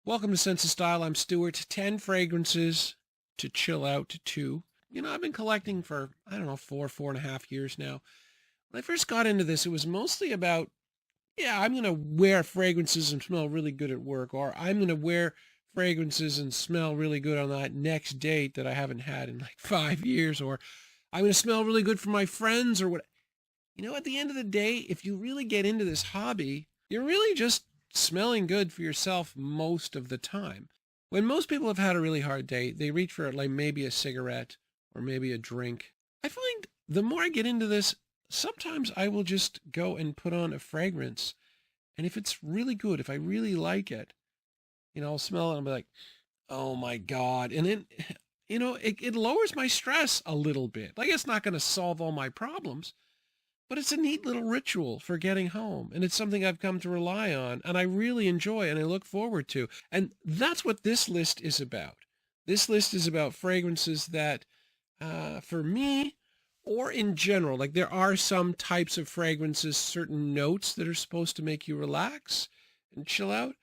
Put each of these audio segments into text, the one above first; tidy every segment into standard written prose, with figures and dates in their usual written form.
Welcome to Sense of Style. I'm Stuart. 10 fragrances to chill out to. I've been collecting for, I don't know, 4.5 years now. When I first got into this, it was mostly about, I'm going to wear fragrances and smell really good at work, or I'm going to wear fragrances and smell really good on that next date that I haven't had in like 5 years, or I'm going to smell really good for my friends, or what. At the end of the day, if you really get into this hobby, you're really just smelling good for yourself most of the time. When most people have had a really hard day, they reach for like maybe a cigarette or maybe a drink. I find the more I get into this, sometimes I will just go and put on a fragrance. And if it's really good, if I really like it, I'll smell it and I'll be like, oh my God. And then, it lowers my stress a little bit. Like it's not going to solve all my problems, but it's a neat little ritual for getting home, and it's something I've come to rely on, and I really enjoy and I look forward to. And that's what this list is about. This list is about fragrances that, for me, or in general, like there are some types of fragrances, certain notes that are supposed to make you relax and chill out.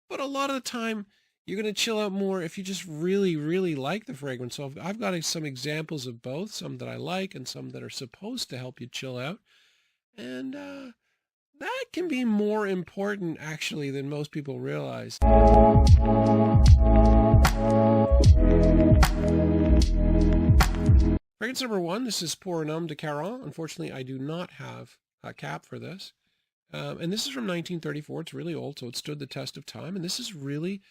But a lot of the time, you're going to chill out more if you just really, really like the fragrance. So I've got some examples of both, some that I like and some that are supposed to help you chill out. And that can be more important, actually, than most people realize. Fragrance number 1, this is Pour un Homme de Caron. Unfortunately, I do not have a cap for this. And this is from 1934. It's really old, so it stood the test of time. And this is really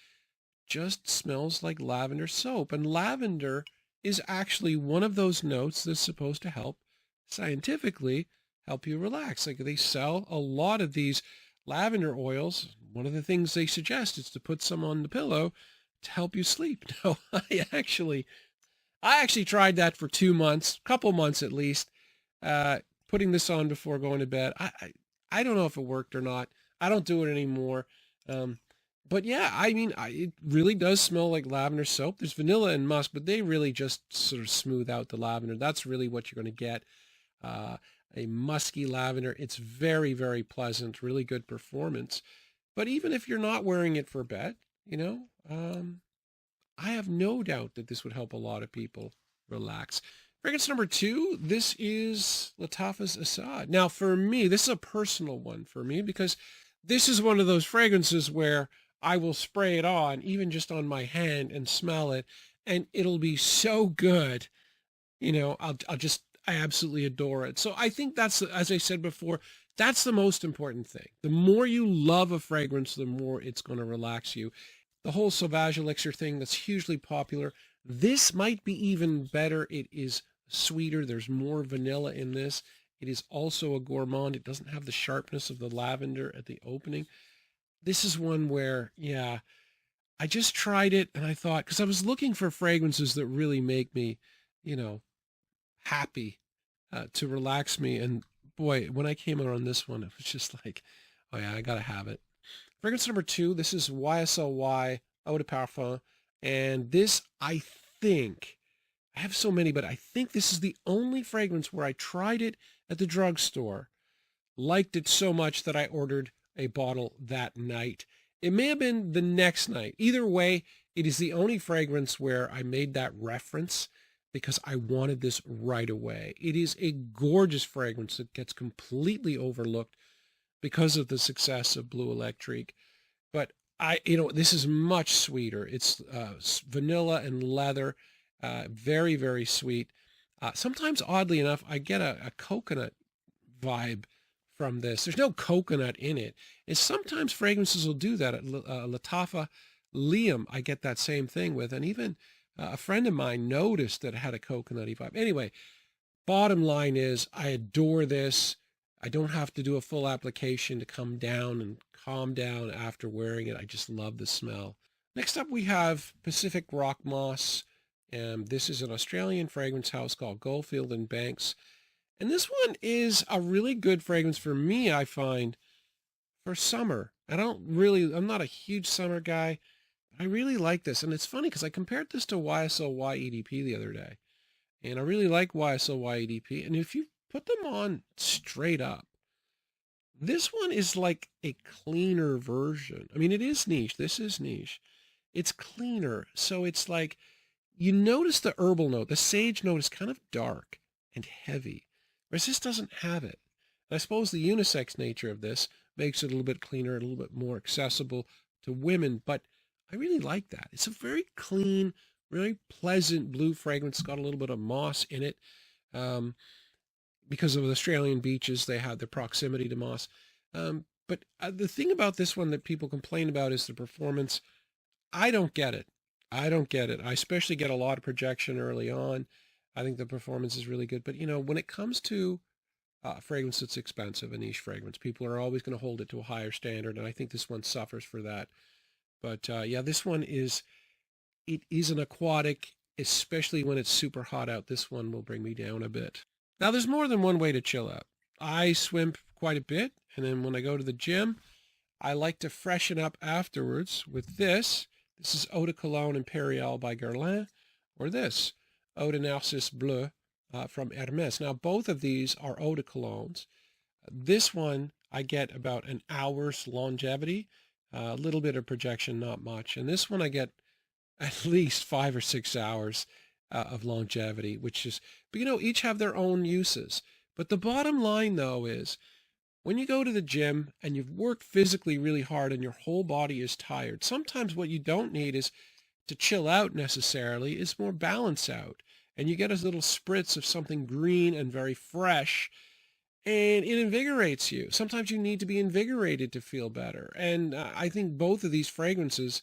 just smells like lavender soap. And lavender is actually one of those notes that's supposed to help scientifically help you relax. Like they sell a lot of these lavender oils. One of the things they suggest is to put some on the pillow to help you sleep. No, I actually tried that for 2 months, couple months at least, putting this on before going to bed. I don't know if it worked or not. I don't do it anymore. But yeah, it really does smell like lavender soap. There's vanilla and musk, but they really just sort of smooth out the lavender. That's really what you're going to get. A musky lavender. It's very, very pleasant, really good performance. But even if you're not wearing it for bed, I have no doubt that this would help a lot of people relax. Fragrance number 2, this is Lattafa's Asad. Now, for me, this is a personal one for me because this is one of those fragrances where I will spray it on, even just on my hand, and smell it, and it'll be so good. I absolutely adore it. So I think that's, as I said before, that's the most important thing. The more you love a fragrance, the more it's going to relax you. The whole Sauvage Elixir thing that's hugely popular, this might be even better. It is sweeter. There's more vanilla in this. It is also a gourmand. It doesn't have the sharpness of the lavender at the opening. This is one where, I just tried it and I thought, because I was looking for fragrances that really make me, happy, to relax me. And boy, when I came out on this one, it was just like, oh yeah, I got to have it. Fragrance number 2, this is YSLY Eau de Parfum. And this, I think, I have so many, but I think this is the only fragrance where I tried it at the drugstore, liked it so much that I ordered a bottle that night. It may have been the next night. Either way, it is the only fragrance where I made that reference because I wanted this right away. It is a gorgeous fragrance that gets completely overlooked because of the success of Bleu Electrique. But this is much sweeter. It's vanilla and leather, very, very sweet. Sometimes, oddly enough, I get a coconut vibe from this. There's no coconut in it. And sometimes fragrances will do that. At Lattafa Liam, I get that same thing with. And even a friend of mine noticed that it had a coconutty vibe. Anyway, bottom line is I adore this. I don't have to do a full application to come down and calm down after wearing it. I just love the smell. Next up, we have Pacific Rock Moss. This is an Australian fragrance house called Goldfield and Banks. And this one is a really good fragrance for me, I find, for summer. I'm not a huge summer guy. I really like this. And it's funny because I compared this to YSLY EDP the other day. And I really like YSLY EDP. And if you put them on straight up, This one is like a cleaner version. I mean, it is niche. This is niche. It's cleaner. So it's like, you notice the herbal note. The sage note is kind of dark and heavy, whereas this doesn't have it. And I suppose the unisex nature of this makes it a little bit cleaner, a little bit more accessible to women, but I really like that. It's a very clean, very pleasant blue fragrance. It's got a little bit of moss in it. Um, because of the Australian beaches, they have the proximity to moss. But the thing about this one that people complain about is the performance. I don't get it. I don't get it. I especially get a lot of projection early on. I think the performance is really good. But, you know, when it comes to fragrance that's expensive, a niche fragrance, people are always going to hold it to a higher standard. And I think this one suffers for that. But yeah, this one is, it is an aquatic, especially when it's super hot out. This one will bring me down a bit. Now, there's more than one way to chill out. I swim quite a bit, and then when I go to the gym, I like to freshen up afterwards with this. This is Eau de Cologne Imperiale by Guerlain, or this, Eau de Narcisse Bleu from Hermes. Now, both of these are Eau de Colognes. This one, I get about an hour's longevity, a little bit of projection, not much. And this one, I get at least 5 or 6 hours of longevity, which is, but you know, each have their own uses. But the bottom line, though, is when you go to the gym and you've worked physically really hard and your whole body is tired, sometimes what you don't need is to chill out necessarily, is more balance out. And you get a little spritz of something green and very fresh, and it invigorates you. Sometimes you need to be invigorated to feel better. And I think both of these fragrances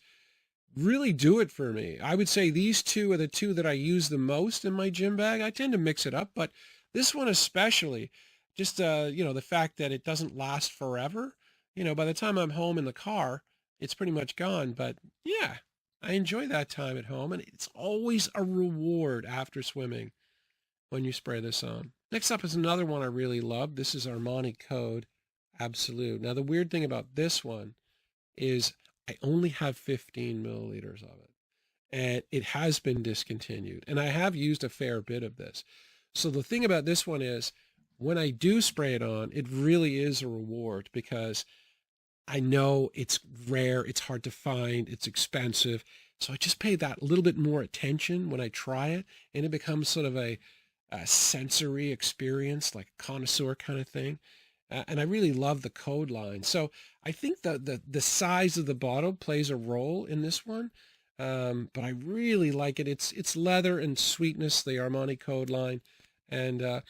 really do it for me. I would say these two are the two that I use the most in my gym bag. I tend to mix it up, but this one especially, just, you know, the fact that it doesn't last forever. You know, by the time I'm home in the car, it's pretty much gone. But yeah, I enjoy that time at home, and it's always a reward after swimming when you spray this on. Next up is another one I really love. This is Armani Code Absolu. Now, the weird thing about this one is I only have 15 milliliters of it, and it has been discontinued. And I have used a fair bit of this. So the thing about this one is when I do spray it on, it really is a reward because I know it's rare, it's hard to find, it's expensive. So I just pay that little bit more attention when I try it, and it becomes sort of a sensory experience, like a connoisseur kind of thing. And I really love the code line. So I think the size of the bottle plays a role in this one. But I really like it. It's leather and sweetness, the Armani code line. And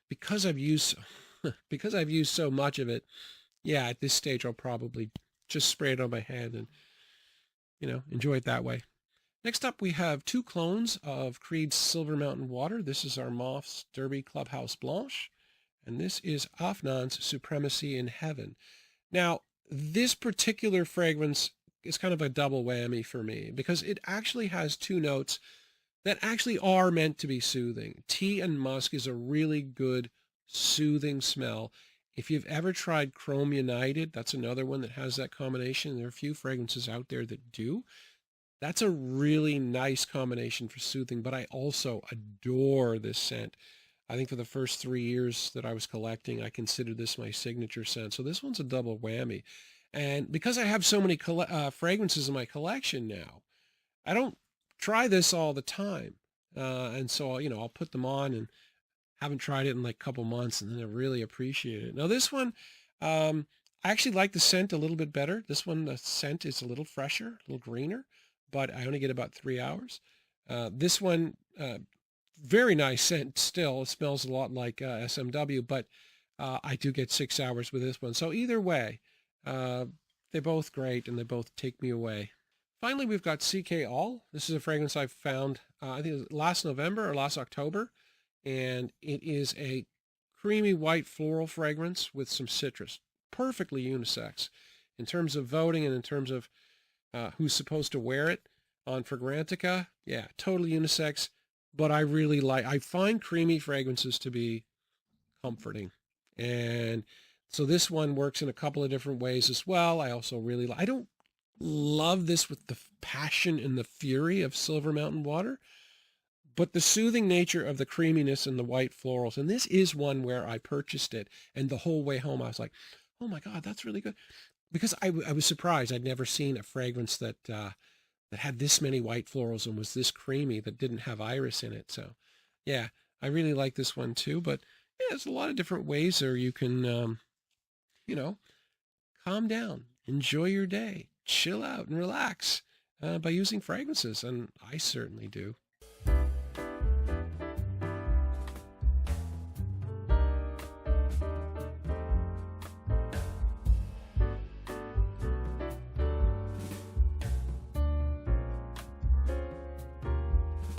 because I've used because I've used so much of it, yeah, at this stage I'll probably just spray it on my hand and, you know, enjoy it that way. Next up, we have 2 clones of Creed's Silver Mountain Water. This is Armaf's Derby Clubhouse Blanche, and this is Afnan's Supremacy in Heaven. Now, this particular fragrance is kind of a double whammy for me because it actually has 2 notes that actually are meant to be soothing. Tea and musk is a really good soothing smell. If you've ever tried Chrome United, that's another one that has that combination. There are a few fragrances out there that do. That's a really nice combination for soothing, but I also adore this scent. I think for the first 3 years that I was collecting, I considered this my signature scent. So this one's a double whammy. And because I have so many fragrances in my collection now, I don't try this all the time. And so, you know, I'll put them on and haven't tried it in like a couple months and then I really appreciate it. Now this one, I actually like the scent a little bit better. This one, the scent is a little fresher, a little greener, but I only get about 3 hours. This one, very nice scent still. It smells a lot like SMW, but I do get 6 hours with this one. So either way, they're both great and they both take me away. Finally, we've got CK All. This is a fragrance I found, I think it was last November or last October, and it is a creamy white floral fragrance with some citrus. Perfectly unisex in terms of voting and in terms of who's supposed to wear it on Fragrantica. Yeah, totally unisex, but I find creamy fragrances to be comforting. And so this one works in a couple of different ways as well. I also really, I don't love this with the passion and the fury of Silver Mountain Water, but the soothing nature of the creaminess and the white florals. And this is one where I purchased it and the whole way home I was like, Oh my God, that's really good. Because I was surprised. I'd never seen a fragrance that had this many white florals and was this creamy that didn't have iris in it. So, yeah, I really like this one too. But yeah, there's a lot of different ways there you can, you know, calm down, enjoy your day, chill out, and relax by using fragrances. And I certainly do.